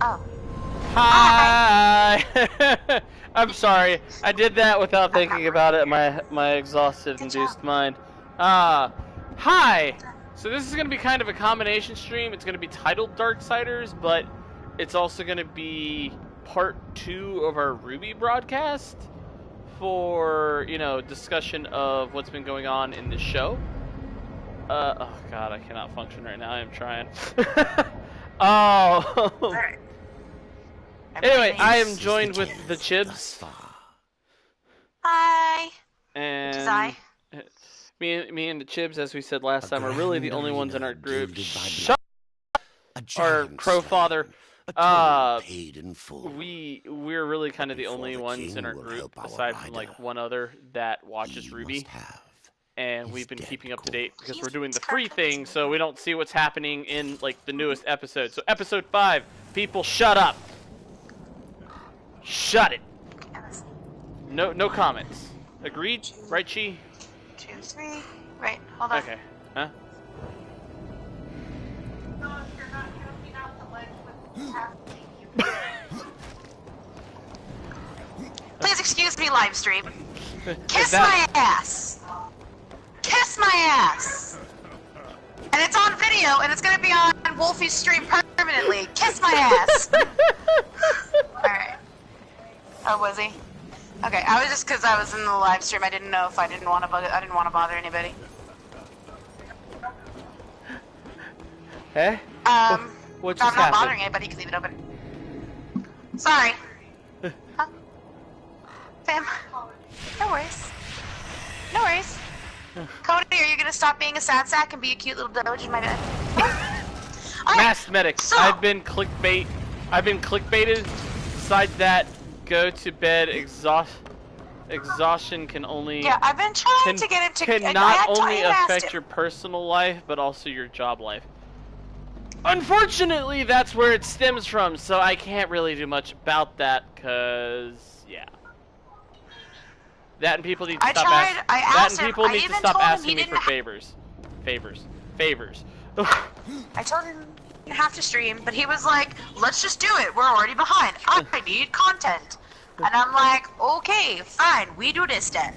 Oh. Hi! I'm sorry. I did that without thinking about it. My exhausted, induced mind. Hi! So this is going to be kind of a combination stream. It's going to be titled Darksiders, but it's also going to be part 2 of our Ruby broadcast for, you know, discussion of what's been going on in the show. Oh god, I cannot function right now. I am trying. Oh. Right. Anyway, I am joined with the Chibs. Hi. And Which is I. Me and the Chibs, as we said last time, are really the only ones in our group. Shut our crow father. Paid in full. We're really kind of the only ones in our group, aside from like one other that watches Ruby. And we've been keeping up to date because we're doing the free thing, so we don't see what's happening in like the newest episode. So episode 5, people shut up. Shut it. No comments. Agreed? Right, Chi? 2, 3. Right, hold on. Okay. Huh? Please excuse me, live stream. Kiss my ass. Kiss my ass. And it's on video, and it's gonna be on Wolfie's stream permanently. Kiss my ass. Alright. Oh, was he? Okay, I was just because I was in the live stream. I didn't know if I didn't want to bother anybody. Hey? What just I'm not happened? bothering anybody. You can leave it open. Sorry. Huh? Fam. No worries. No worries. Cody, are you gonna stop being a sad sack and be a cute little doge in my bed? Masked medic. So, I've been clickbaited. Besides that, go to bed. Exhaustion can only. yeah, I've been trying to get into. Can not only affect your personal life, but also your job life. Unfortunately, that's where it stems from, so I can't really do much about that, cause yeah. That and people need to stop asking. That and people need to stop asking me for favors. Favors. I told him he didn't have to stream, but he was like, "Let's just do it. We're already behind. I need content." And I'm like, "Okay, fine. We do this then."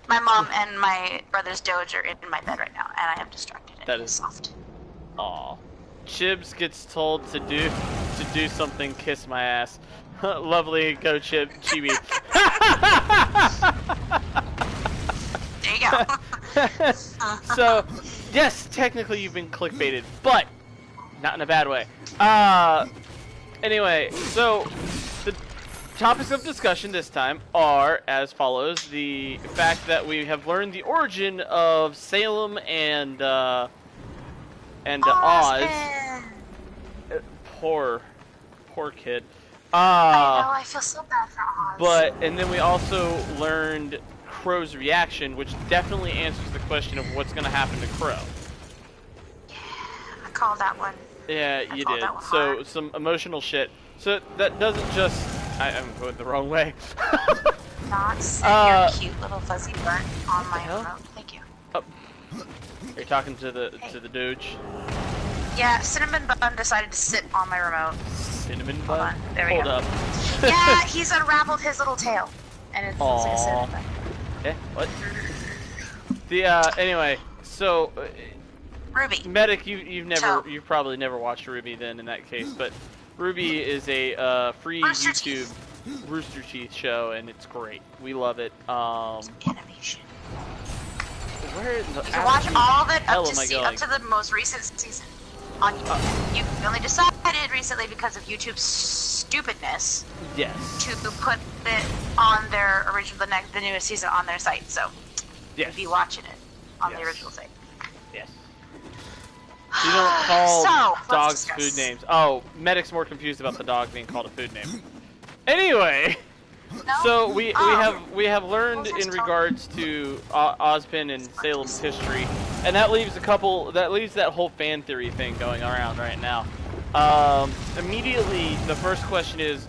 My mom and my brother's doge are in my bed right now, and I am distracted. That is soft. Aw. Chibs gets told to do something, kiss my ass. Lovely, go Chibi. There you go. So, yes, technically you've been clickbaited, but not in a bad way. Anyway, so the topics of discussion this time are as follows: the fact that we have learned the origin of Salem and Oz. Poor kid. I know, I feel so bad for Oz. And then we also learned Crow's reaction, which definitely answers the question of what's going to happen to Crow. Yeah, I called that one. Yeah, you did. So, hard. Some emotional shit. So, that doesn't just... I'm going the wrong way. Not set your cute little fuzzy butt on my remote. Thank you. Oh. You're talking to the Doge? Yeah, Cinnamon Bun decided to sit on my remote. Cinnamon Bun? There we go. Hold up. Yeah, he's unraveled his little tail. And it's a Cinnamon Bun. Eh? What? Anyway, so... Ruby. Medic, you've probably never watched Ruby then in that case, but Ruby is a free YouTube Rooster Teeth show, and it's great. We love it. Animation. Where in the you can watch all of it up to the most recent season on YouTube. You only decided recently because of YouTube's stupidness. Yes. To put it on their original, the newest season on their site. So yes. You'd be watching it on the original site. Yes. You don't call dogs food names. Oh, Medic's more confused about the dog being called a food name. Anyway. No? So we have learned in regards to Ozpin and Salem's history, and that leaves that whole fan theory thing going around right now. Immediately,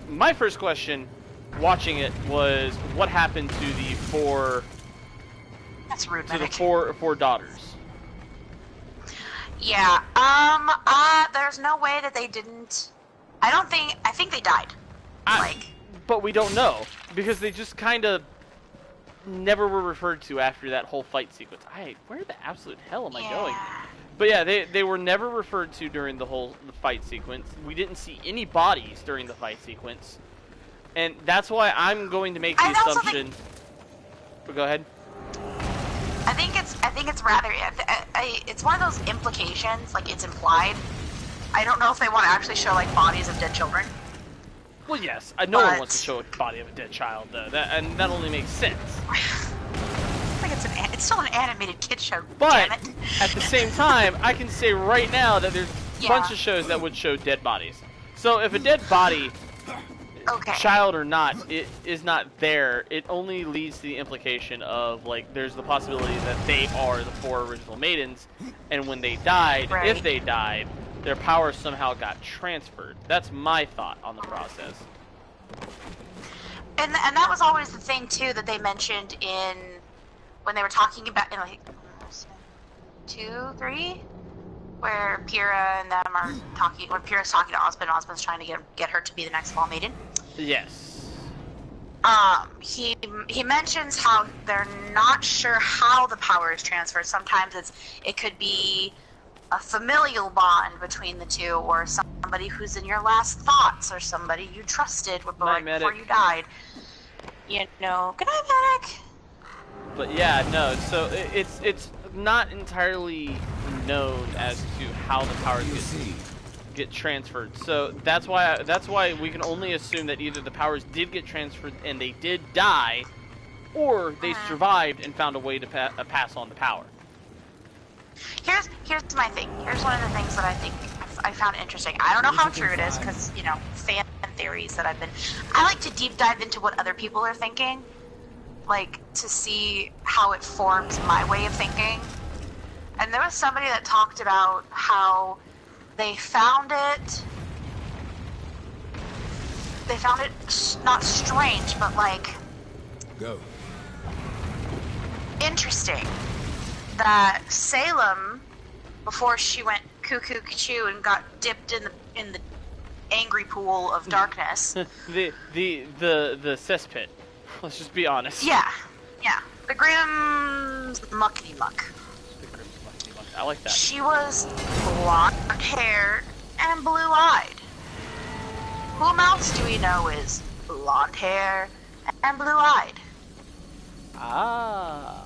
my first question, watching it was, what happened to the four? That's rude. To the four daughters. Yeah. There's no way that they didn't. I think they died. But we don't know because they just kind of never were referred to after that whole fight sequence. Where the absolute hell am I going? But yeah, they were never referred to during the fight sequence. We didn't see any bodies during the fight sequence, and that's why I'm going to make the assumption. But go ahead. I think it's rather. It's one of those implications, like it's implied. I don't know if they want to actually show like bodies of dead children. Well, yes, no one wants to show a body of a dead child, though. That only makes sense. Like it's still an animated kid show. But damn it. At the same time, I can say right now that there's a bunch of shows that would show dead bodies. So if a dead body, child or not, it is not there, it only leads to the implication of like there's the possibility that they are the 4 original maidens, and when they died, if they died, their powers somehow got transferred. That's my thought on the process. And that was always the thing too that they mentioned in when they were talking about in like 2, 3, where Pyrrha and them are talking. When Pyrrha's talking to Osmond, Osmond's trying to get her to be the next Fall Maiden. Yes. He mentions how they're not sure how the power is transferred. Sometimes it could be a familial bond between the two, or somebody who's in your last thoughts, or somebody you trusted before you died. You know, good night, medic. But yeah, no. So it's not entirely known as to how the powers get transferred. So that's why we can only assume that either the powers did get transferred and they did die, or they survived and found a way to pass on the power. Here's my thing. Here's one of the things that I think I found interesting. I don't know how true it is because, you know, fan theories that I like to deep dive into what other people are thinking, like to see how it forms my way of thinking. And there was somebody that talked about how they found it not strange, but like interesting that Salem, before she went cuckoo and got dipped in the angry pool of darkness, the cesspit. Let's just be honest. Yeah. The Grimm's muckety muck. I like that. She was blonde-haired and blue-eyed. Who else do we know is blonde hair and blue-eyed? Ah.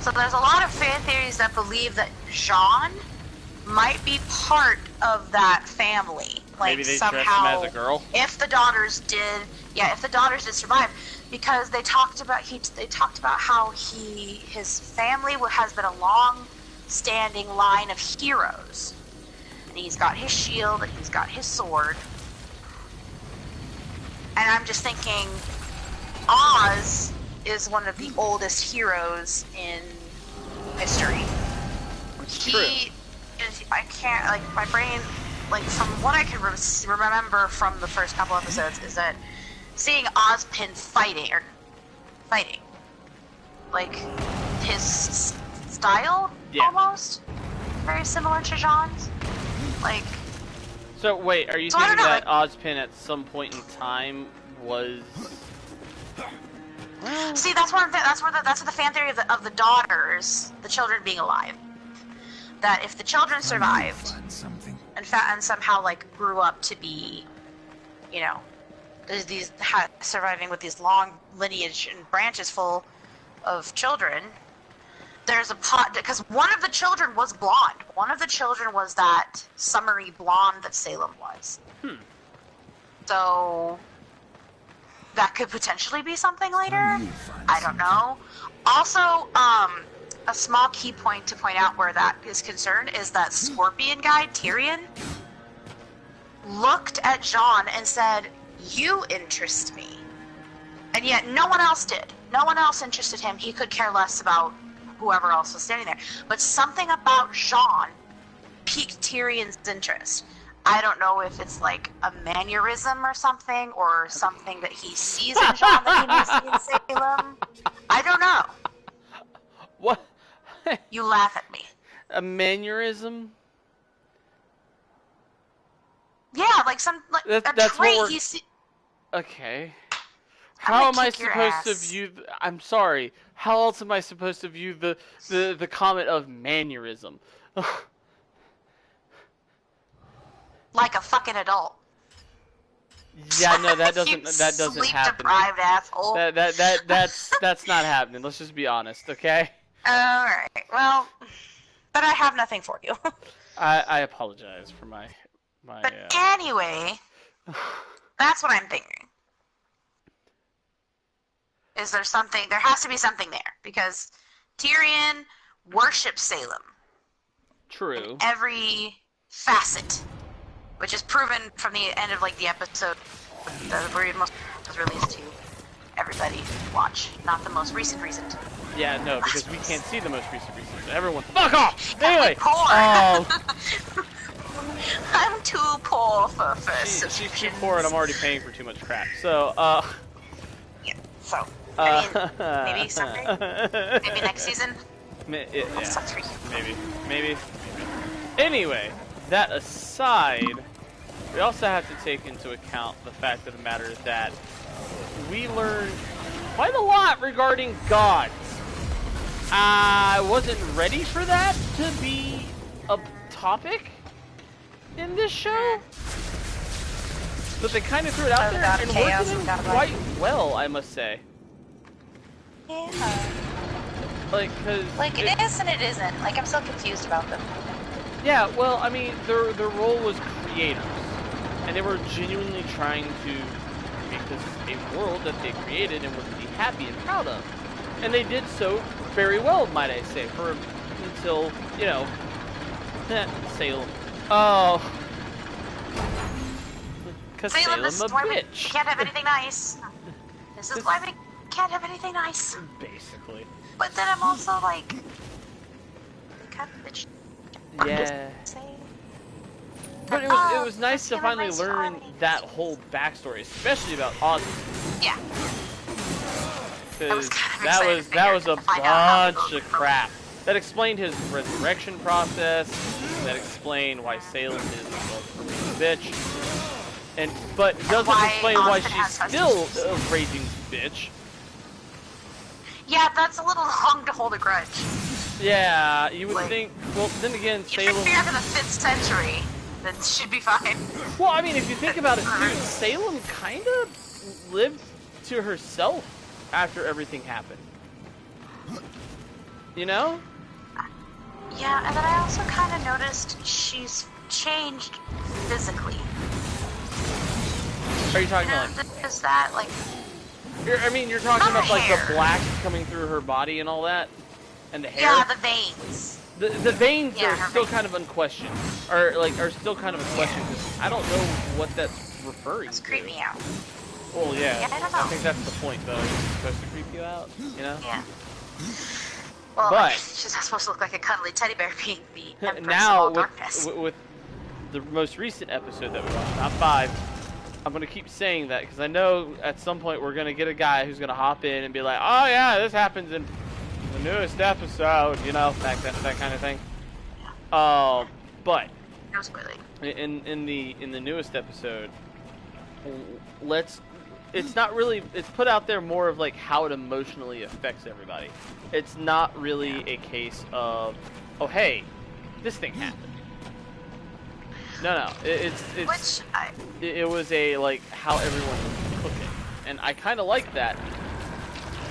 So there's a lot of fan theories that believe that Jean might be part of that family. Like maybe they somehow, dressed him as a girl. If the daughters did survive, because they talked about how his family has been a long-standing line of heroes, and he's got his shield and he's got his sword, and I'm just thinking, Oz is one of the oldest heroes in history. I can't, like, my brain, like, from what I can remember from the first couple episodes is that seeing Ozpin fighting, like, his style, almost, very similar to Jean's, like... So, wait, are you thinking that Ozpin at some point in time was... See, that's what the fan theory of the daughters, the children being alive. That if the children survived and somehow like grew up to be, you know, surviving with these long lineage and branches full of children, there's a pot because one of the children was blonde. One of the children was that summery blonde that Salem was. So that could potentially be something later. I don't know. Also, a small key point to point out where that is concerned is that Scorpion guy, Tyrion, looked at Jean and said, "You interest me." And yet no one else did. No one else interested him. He could care less about whoever else was standing there. But something about Jean piqued Tyrion's interest. I don't know if it's like a mannerism or something that he sees in Jean that he may see in Salem. I don't know. What? You laugh at me. a mannerism. Yeah, like a That's trait what you see. Okay. I'm How gonna am I kick your supposed to ass. view? I'm sorry. How else am I supposed to view the comment of mannerism? Like a fucking adult. Yeah, no, that You doesn't happen. sleep-deprived asshole. That's not happening. Let's just be honest, okay? Alright, well, but I have nothing for you. I apologize for my But anyway, that's what I'm thinking. Is there something, there has to be something there, because Tyrion worships Salem. True. In every facet, which is proven from the end of like the episode where it was released to everybody watch, not the most recent. Yeah, no, because we can't see the most recent. Everyone, fuck off! I'm Anyway, poor. I'm too poor for she's too poor, and I'm already paying for too much crap. So, yeah. So, I mean, maybe someday, maybe next season. Yeah, maybe. Anyway, that aside, we also have to take into account the fact of the matter that we learned quite a lot regarding gods. I wasn't ready for that to be a topic in this show, but they kind of threw it out there and worked it quite well, I must say. Yeah. Like, it is and it isn't. Like, I'm still confused about them. Yeah, well, I mean, their role was creators, and they were genuinely trying to make this a world that they created and would be happy and proud of. And they did so very well, might I say, until, you know, Salem. Oh. Because Salem's a bitch. We can't have anything nice. This is why we can't have anything nice. Basically. But then I'm also like, kind of bitch. Yeah. But it was nice to finally learn that whole backstory, especially about Ozzy. Yeah. Because that was a bunch of crap. That explained his resurrection process. That explained why Salem is a bitch. But it doesn't explain why she's still a raging bitch. Yeah, that's a little long to hold a grudge. Yeah, you would think. Well, then again, Salem. If you're in the 5th century, then it should be fine. Well, I mean, if you think about it, too, Salem kind of lived to herself after everything happened. You know? Yeah, and then I also kind of noticed she's changed physically. Are you talking about? Is that like? You're talking about like the black coming through her body and all that, and the hair. Yeah, the veins. The veins are still kind of unquestioned, or like are still kind of a question because I don't know what that's referring to. Creep me out. Well, yeah. I don't know. I think that's the point, though. It's supposed to creep you out, you know? Yeah. Well, but she's not supposed to look like a cuddly teddy bear being the Empress now of all darkness. with the most recent episode that we watched, not 5. I'm gonna keep saying that because I know at some point we're gonna get a guy who's gonna hop in and be like, "Oh yeah, this happens in the newest episode," you know, that kind of thing. Yeah. But No spoiling. in the newest episode, it's not really. It's put out there more of like how it emotionally affects everybody. It's not really a case of, oh hey, this thing happened. No, it was a like how everyone was cooking, and I kind of like that.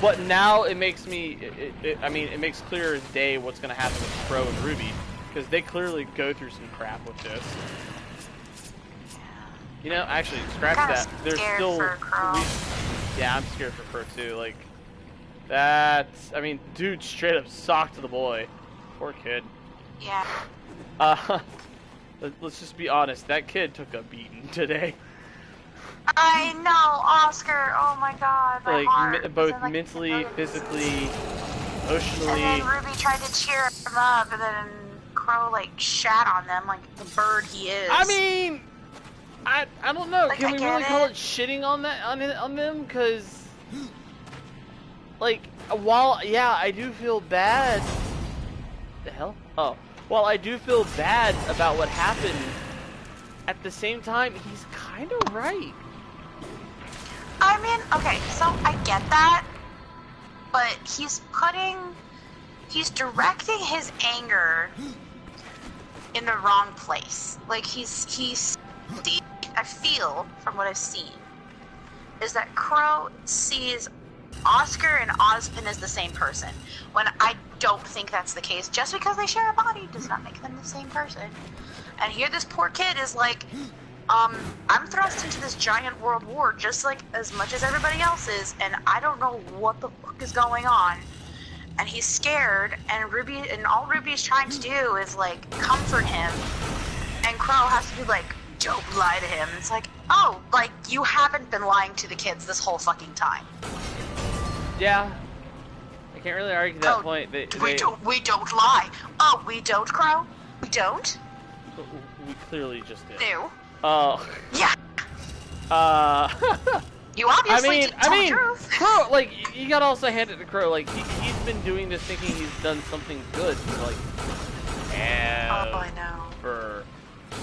But now it makes me, it makes clear as day what's gonna happen with Crow and Ruby, because they clearly go through some crap with this. You know, actually, scratch that. There's still, yeah, I'm scared for Crow too. Like, that's, dude, straight up socked the boy. Poor kid. Yeah. Let's just be honest. That kid took a beating today. I know, Oscar. Oh my God. My heart. Both mentally, physically, emotionally. And then Ruby tried to cheer him up, and then Crow like shat on them like the bird he is. I don't know. Like, can we really call it shitting on them? Because, like, while yeah, I do feel bad. The hell? Oh, while I do feel bad about what happened, at the same time, he's kind of right. I mean, okay, so I get that, but he's directing his anger in the wrong place. Like, I feel, from what I've seen, is that Crow sees Oscar and Ozpin as the same person, when I don't think that's the case. Just because they share a body does not make them the same person. And here this poor kid is like, I'm thrust into this giant world war just like as much as everybody else is, and I don't know what the fuck is going on. And he's scared, and all Ruby is trying to do is like comfort him, and Crow has to be like, don't lie to him. It's like, oh, like you haven't been lying to the kids this whole fucking time. Yeah, I can't really argue that point. We don't lie. Oh, we don't, Crow? We don't? We clearly just did. No. Oh. Yeah. You obviously didn't tell the truth. Crow, like, you gotta also hand it to Crow. Like, he's been doing this thinking he's done something good. Like, oh, I know.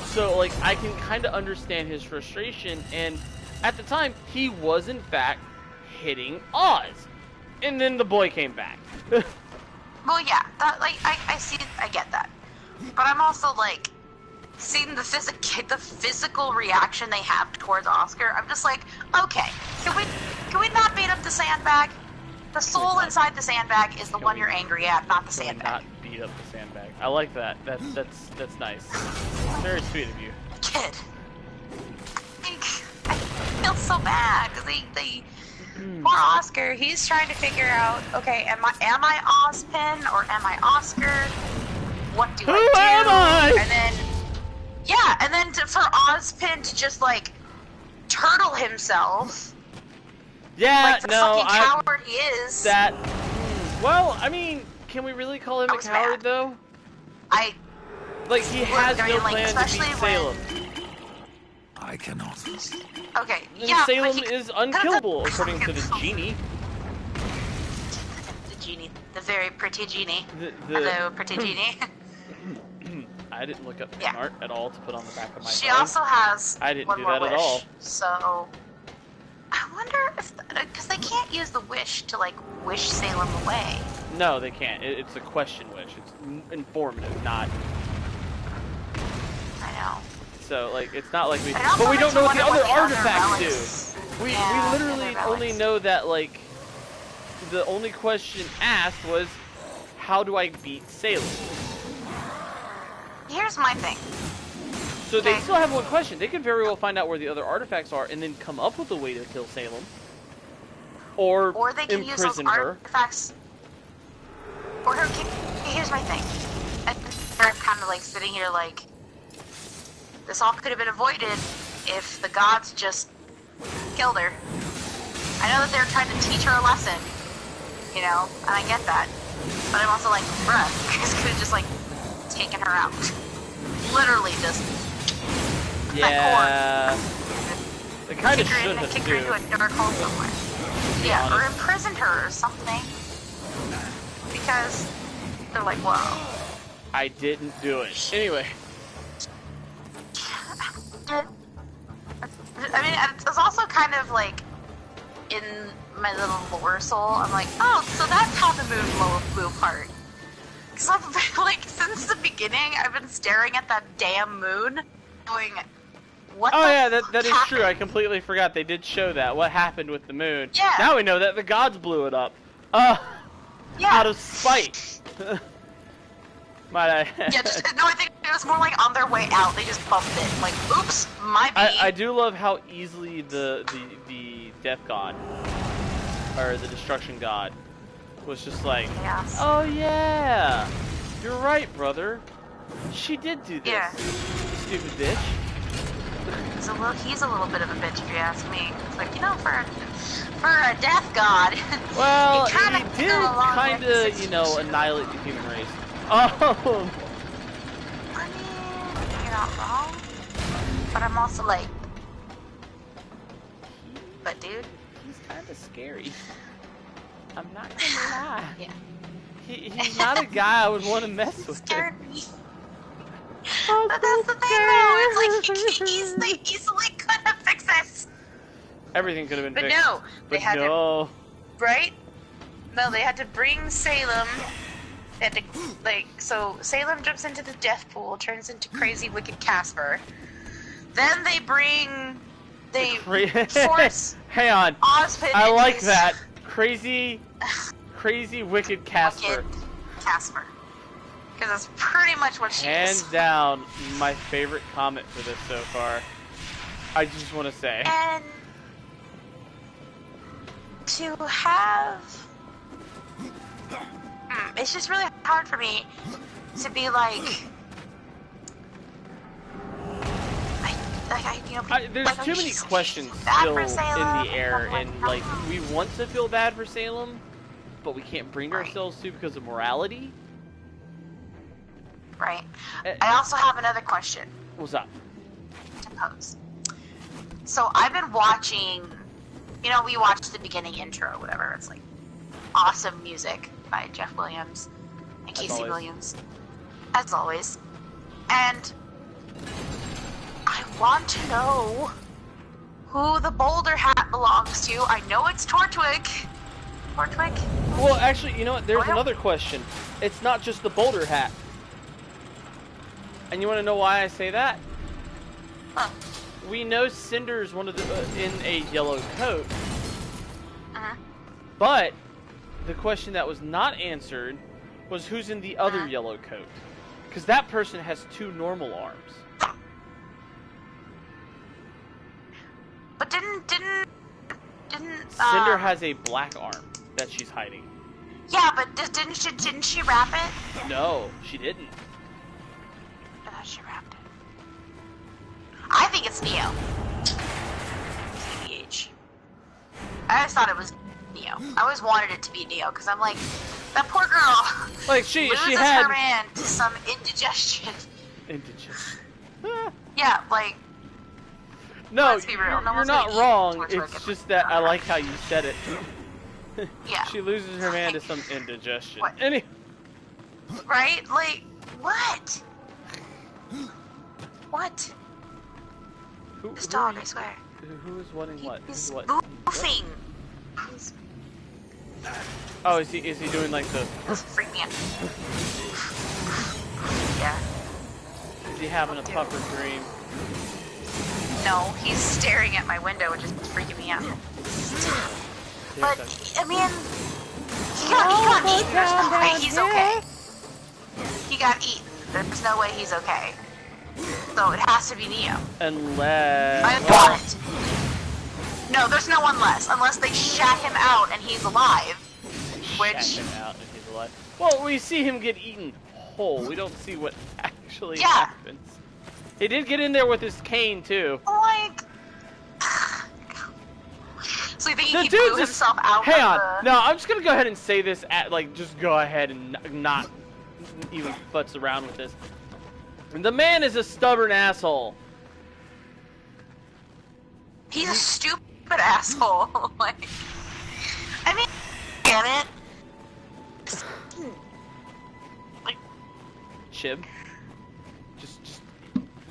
So, like, I can kind of understand his frustration. And at the time, he was in fact hitting Oz. And then the boy came back. Well, yeah, that, like, I see, I get that. But I'm also, like, seeing the physical reaction they have towards Oscar, I'm just like, okay, can we not beat up the sandbag? The soul inside the sandbag is the one you're angry at, not the sandbag. Not beat up the sandbag. I like that. That's nice. Very sweet of you. Kid. I feel so bad because they poor Oscar. He's trying to figure out, okay, am I Ozpin or am I Oscar? What do I do? Who am I? And then. Yeah, and then for Ozpin to just, like, turtle himself. Yeah, like the fucking coward he is. Well, I mean, can we really call him a coward, though? Like, he has no plan to beat Salem. I cannot. Okay, and yeah, Salem is unkillable, according to the genie. The genie. The very pretty genie. Hello, pretty genie. I didn't look up fan art at all to put on the back of my phone. She also has I didn't one do more that wish, at all. So I wonder if, because they can't use the wish to like wish Salem away. No, they can't. It's a question wish. It's informative, not. I know. So like, it's not like we. But we don't know what the other artifacts do. We literally only know that like, the only question asked was, how do I beat Salem? Here's my thing. So they still have one question. They could very well find out where the other artifacts are and then come up with a way to kill Salem. Or they can use those artifacts. Or here's my thing. And I'm kind of like sitting here like, this all could have been avoided if the gods just killed her. I know that they're trying to teach her a lesson, you know, and I get that. But I'm also like, bruh, you guys could have just like taken her out. Literally just. Yeah. They kind of should have kicked her into a dark hole somewhere. Yeah, or imprisoned her or something. Because they're like, whoa. I didn't do it. Anyway. I mean, it's also kind of like in my little lore soul. I'm like, oh, so that's how the moon blew apart. Because I've been, like, since the beginning, I've been staring at that damn moon, going, what oh the yeah, fuck that is happened? true. I completely forgot they did show that. What happened with the moon? Yeah. Now we know that the gods blew it up. Yeah. Out of spite. Might I? Yeah, no, I think it was more like on their way out. They just bumped it. Like, oops, my bee. I do love how easily the death god, or the destruction god, was just like, oh yeah, you're right, brother. She did do this. Yeah. Stupid bitch. He's a little bit of a bitch, if you ask me. It's like, you know, for a death god. Well, he did kind of, you know, annihilate the human race. Oh. I mean, you're not wrong. But I'm also like, but dude, he's kind of scary. I'm not gonna lie. Yeah. He's not a guy I would want to mess with. Scared me. But that's the thing, though. It's like they easily could have fixed this. Everything could have been But fixed. no, they had to. Right? No, they had to bring Salem. They had to, like, so Salem jumps into the death pool, turns into crazy wicked Casper. Then they force. Hang on. Ozpin I into like this that. Crazy wicked Casper. Wicked Casper. Because that's pretty much what she is. Hands down, my favorite comment for this so far. I just want to say. And to have... It's just really hard for me to be like... There's too many questions still in the air, and like, we want to feel bad for Salem, but we can't bring ourselves to because of morality. Right. I also have another question. What's up? To pose. So I've been watching, you know, we watched the beginning intro, whatever. It's like awesome music by Jeff Williams and Casey Williams, as always. And I want to know who the boulder hat belongs to. I know it's Tortwig. Tortwig? Well, actually, you know what? There's another question. It's not just the boulder hat. And you want to know why I say that? Huh. We know Cinder's one of the in a yellow coat. Uh-huh. But the question that was not answered was who's in the other yellow coat. Because that person has 2 normal arms. But didn't Cinder has a black arm that she's hiding. Yeah, but didn't she wrap it? No, she didn't. I thought she wrapped it. I think it's Neo. TBH. I always thought it was Neo. I always wanted it to be Neo because I'm like, that poor girl. Like she loses had her man to some indigestion. Indigestion. Yeah, like. No, let's be real. you're not wrong. It's just that I like how you said it. Yeah. She loses her man to some indigestion. What? Right? Like, what? What? This dog, I swear. Who is wanting what? He's what? boofing. Oh, is he doing like the? Freak me out. Yeah. Is he having a puffer dream? No, he's staring at my window, which is freaking me out. But I mean, he got eaten. There's no way he's okay. He got eaten. There's no way he's okay. So it has to be Neo. Unless. I want it. No, there's no unless they shat him out and he's alive. Which. Shat him out and he's alive. Well, we see him get eaten whole. We don't see what actually Yeah. happens. He did get in there with his cane too. Like. So you think The he dude's blew himself out? Hang on. No, I'm just gonna go ahead and say this. Just go ahead and not even futz around with this. The man is a stubborn asshole. He's a stupid asshole. Like, I mean, get it. Like, Chib. Just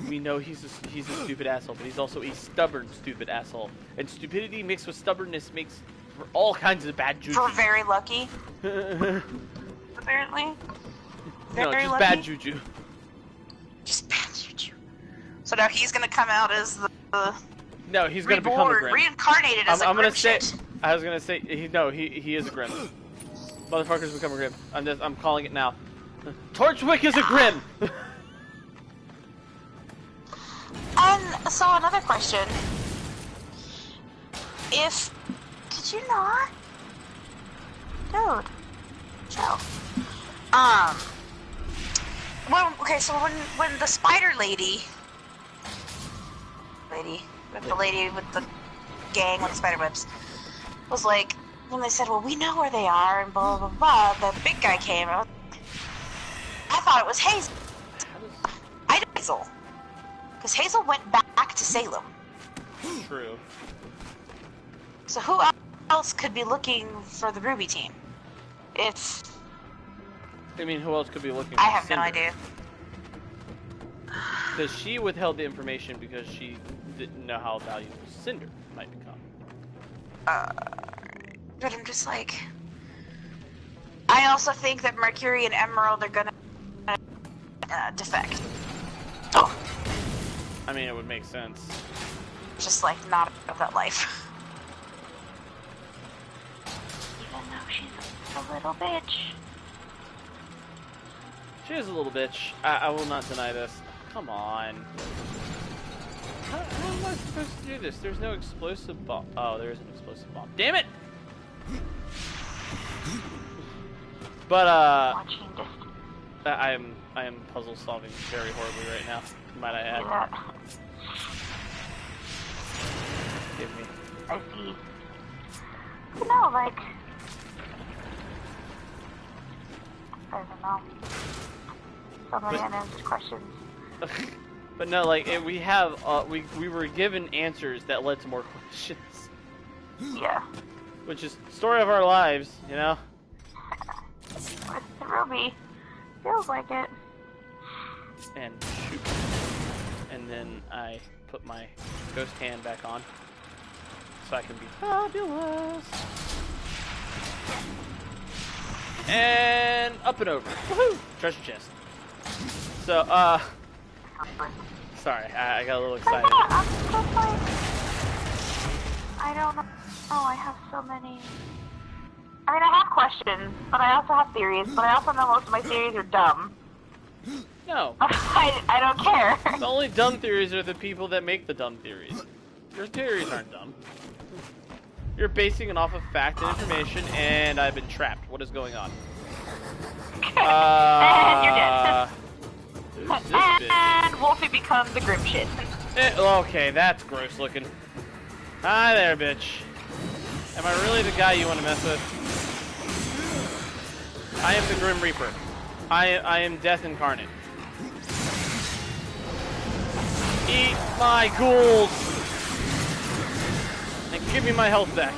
we know he's a stupid asshole, but he's also a stubborn stupid asshole. And stupidity mixed with stubbornness makes for all kinds of bad juju. we're very lucky. Apparently. No, Very just lucky. bad juju. Just bad juju. So now he's gonna come out as the No, he's gonna become a Grim. reincarnated as I'm a gonna Grim say. shit. I was gonna say he is a Grim. Motherfuckers become a Grim. I'm calling it now. Torchwick is a Grim. And so another question: did you not, dude? Chill. Well, okay, so when the spider lady, the lady with the gang with the spider webs, was like, when they said, well, we know where they are, and blah, blah, blah, the big guy came out. I thought it was Hazel. I did Hazel. Because Hazel went back to Salem. True. So who else could be looking for the Ruby team? If... I mean, who else could be looking for I have Cinder? no idea. Because she withheld the information because she didn't know how valuable Cinder might become. But I'm just like... I also think that Mercury and Emerald are gonna defect. Oh. I mean, it would make sense. Just like, not about that life. Even though she's a little bitch. She is a little bitch. I will not deny this. Come on. How am I supposed to do this? There's no explosive bomb. Oh, there is an explosive bomb. Damn it! But, I am puzzle solving very horribly right now, might I add. Yeah. Give me. I see. No, like... I don't know. So many unanswered questions. But no, like, we have, we were given answers that led to more questions. Yeah. Which is the story of our lives, you know? Ruby. Feels like it. And shoot. And then I put my ghost hand back on. So I can be fabulous. And up and over. Woohoo! Treasure chest. So, sorry, I got a little excited. I'm just like... I don't know. Oh, I have so many... I mean, I have questions, but I also have theories, but I also know most of my theories are dumb. No. I don't care. The only dumb theories are the people that make the dumb theories. Your theories aren't dumb. You're basing it off of fact and information, and I've been trapped. What is going on? And you're dead. Who's this bitch? And Wolfie becomes the grim shit. Okay, that's gross looking. Hi there, bitch. Am I really the guy you want to mess with? I am the Grim Reaper. I am death incarnate. Eat my ghouls! And give me my health back.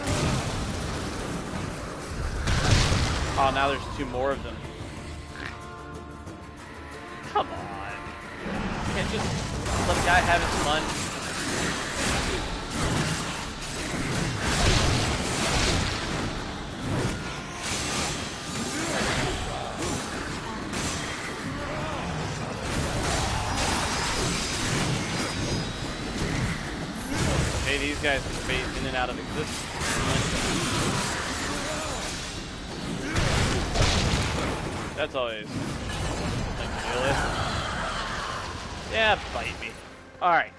Oh, now there's 2 more of them. Come on. Can't just let a guy have his fun. Hey, these guys can phase in and out of existence. That's always like really. Yeah, bite me. All right.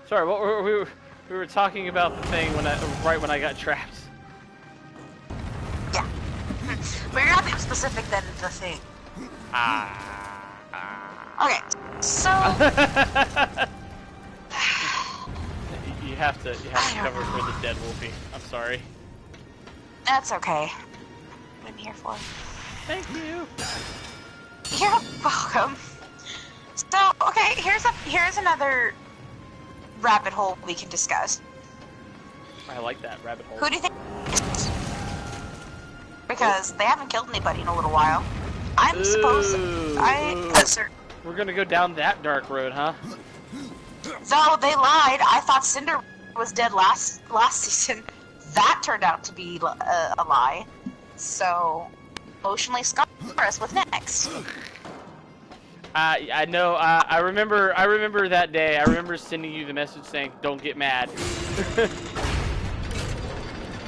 Sorry, what were we were talking about the thing right when I got trapped. Yeah. But you're not being specific then the thing. Okay, so you have to cover for the dead Wolfie. I'm sorry. that's okay. What I'm here for. Thank you. You're welcome. So, okay, here's another rabbit hole we can discuss. I like that rabbit hole. Who do you think? Because they haven't killed anybody in a little while. I'm supposed. We're gonna go down that dark road, huh? No, they lied. I thought Cinder was dead last season. That turned out to be a lie. So, emotionally scar us with next. I know. I remember that day. I remember sending you the message saying, "Don't get mad,"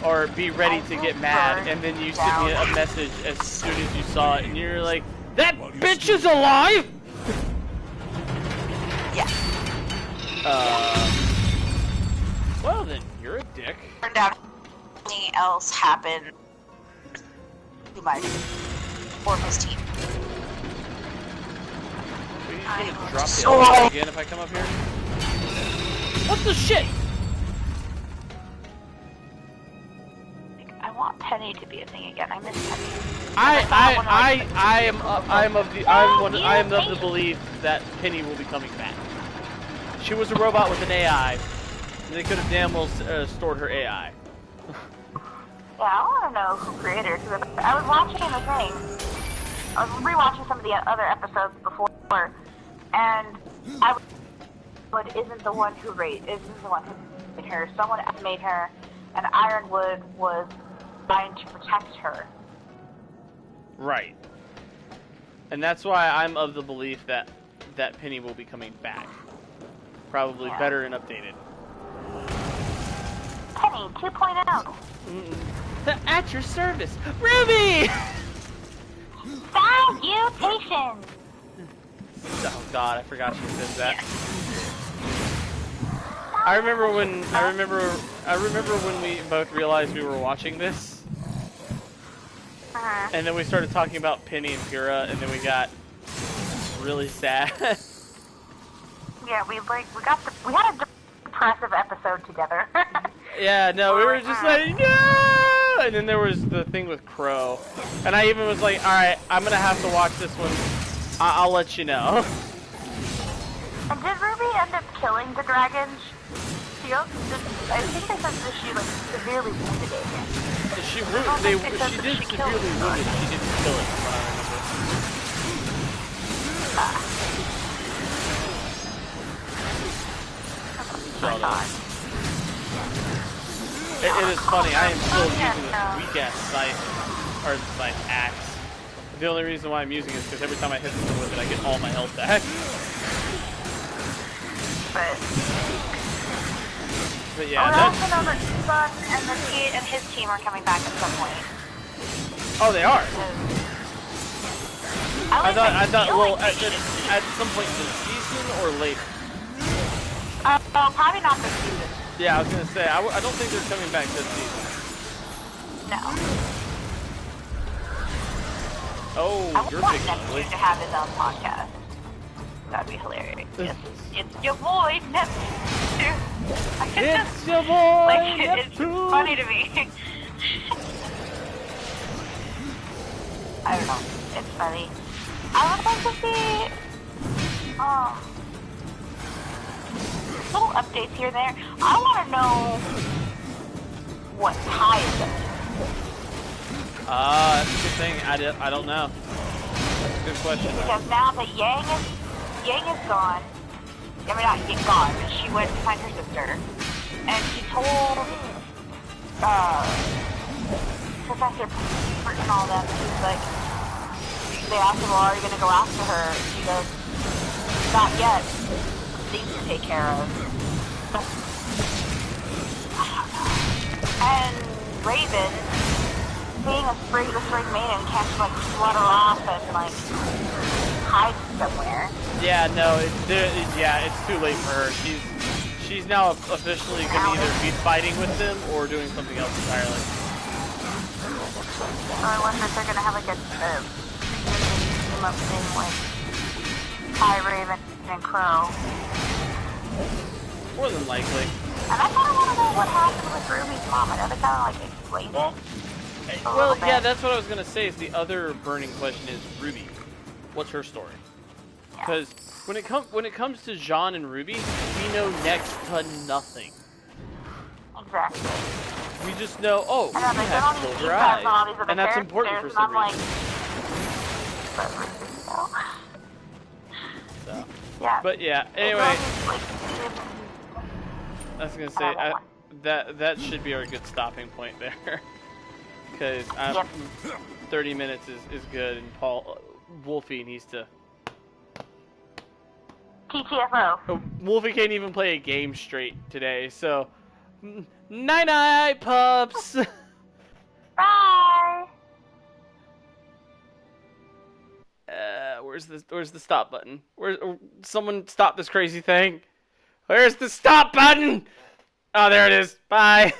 or "Be ready to get mad." And then you sent me a message as soon as you saw it, and you're like, "That bitch is alive!" Yeah. Well then, you're a dick. Turned out anything else happened to my or his team. Are you just gonna drop the elevator again if I come up here? What the shit? I want Penny to be a thing again. I miss Penny. I am of the belief that Penny will be coming back. She was a robot with an AI. And they could have damn well stored her AI. Yeah, I want to know who created her. Cause I was watching the thing. I was rewatching some of the other episodes before, and I was isn't the one who made her. Someone made her, and Ironwood was trying to protect her. Right. And that's why I'm of the belief that Penny will be coming back. Probably better and updated. Penny 2.0. At your service, Ruby! Salutations! Oh God, I forgot she said that. I remember when we both realized we were watching this, and then we started talking about Penny and Pura, and then we got really sad. Yeah, we had a depressive episode together. Yeah, no, we were just like, no! And then there was the thing with Crow, and I even was like, all right, I'm gonna have to watch this one. I'll let you know. And did Ruby end up killing the dragon? I think they said that she severely wounded it. She did severely wound it. She didn't kill it, from what I remember. It is funny. I am still using this weak-ass scythe axe. The only reason why I'm using it is because every time I hit someone with it, I get all my health back. But yeah, I also know that Sun and his team are coming back at some point. Oh, they are. I thought. Well, like at some point this season or later. Probably not this season. Yeah, I was gonna say I don't think they're coming back this season. No. Oh, I you're want big Neptune to have his own podcast. That'd be hilarious. It's your boy, Neptune. It's your boy, It's funny to me. I don't know. It's funny. I would like to see little updates here and there. I want to know what ties them. That's a good thing. I don't know. That's a good question. Because now that Yang is gone. I mean, not yet gone, but she went to find her sister. And she told Professor Pert and all them, she was like, they asked her, well, are you going to go after her? She goes, not yet. Things to take care of. And Raven, being the spring maiden, can't just flutter off and hide somewhere. Yeah, no, it's too late for her. She's now officially going to either be fighting with them or doing something else entirely. I wonder if they're going to have a team up thing with Raven and Crow. More than likely. And I kind of want to know what happened with Ruby's mom. I know they kind of explained it. Well, yeah, that's what I was going to say. Is the other burning question is Ruby. What's her story? Because when it comes to Jean and Ruby, we know next to nothing. Exactly. We just know, we have silver eyes, and that's important for some reason. So. Yeah. But yeah, anyway, I was gonna say that should be our good stopping point there, because 30 minutes is good, and Wolfie needs to. TTFO. Wolfie can't even play a game straight today, so night night, pups. Bye. Where's the stop button? Someone stop this crazy thing? Where's the stop button? Oh, there it is. Bye.